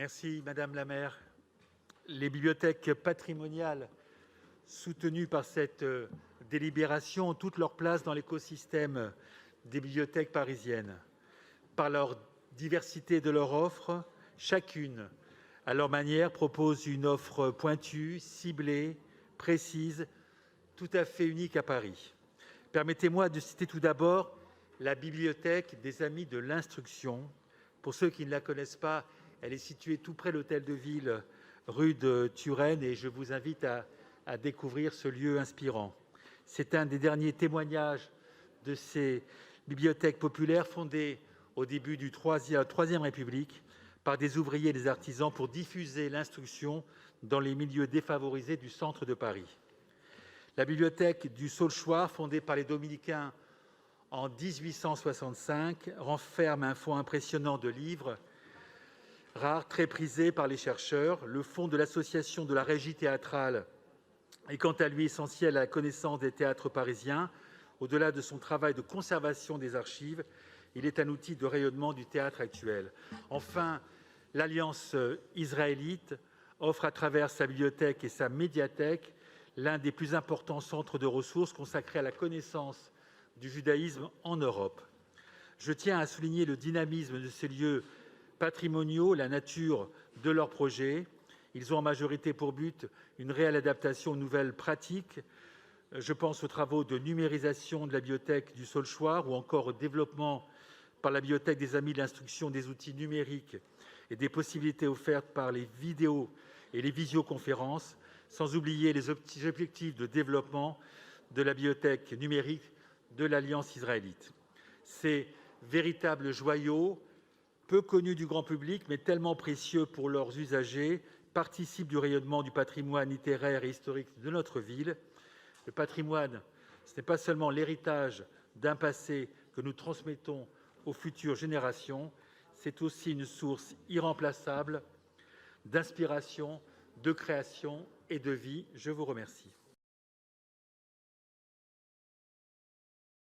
Merci Madame la maire. Les bibliothèques patrimoniales soutenues par cette délibération ont toute leur place dans l'écosystème des bibliothèques parisiennes. Par leur diversité de leur offre, chacune, à leur manière, propose une offre pointue, ciblée, précise, tout à fait unique à Paris. Permettez-moi de citer tout d'abord la bibliothèque des Amis de l'Instruction. Pour ceux qui ne la connaissent pas, elle est située tout près de l'Hôtel de Ville, rue de Turenne, et je vous invite à découvrir ce lieu inspirant. C'est un des derniers témoignages de ces bibliothèques populaires fondées au début de la Troisième République par des ouvriers et des artisans pour diffuser l'instruction dans les milieux défavorisés du centre de Paris. La bibliothèque du Saulchoir, fondée par les Dominicains en 1865, renferme un fonds impressionnant de livres rares, très prisés par les chercheurs. Le fonds de l'Association de la Régie théâtrale est quant à lui essentiel à la connaissance des théâtres parisiens. Au-delà de son travail de conservation des archives, il est un outil de rayonnement du théâtre actuel. Enfin, l'Alliance israélite offre à travers sa bibliothèque et sa médiathèque l'un des plus importants centres de ressources consacrés à la connaissance du judaïsme en Europe. Je tiens à souligner le dynamisme de ces lieux patrimoniaux, la nature de leurs projets. Ils ont en majorité pour but une réelle adaptation aux nouvelles pratiques. Je pense aux travaux de numérisation de la bibliothèque du Saulchoir ou encore au développement par la bibliothèque des Amis de l'Instruction des outils numériques et des possibilités offertes par les vidéos et les visioconférences, sans oublier les objectifs de développement de la bibliothèque numérique de l'Alliance israélite. Ces véritables joyaux, peu connus du grand public, mais tellement précieux pour leurs usagers, participent du rayonnement du patrimoine littéraire et historique de notre ville. Le patrimoine, ce n'est pas seulement l'héritage d'un passé que nous transmettons aux futures générations, c'est aussi une source irremplaçable d'inspiration, de création et de vie. Je vous remercie.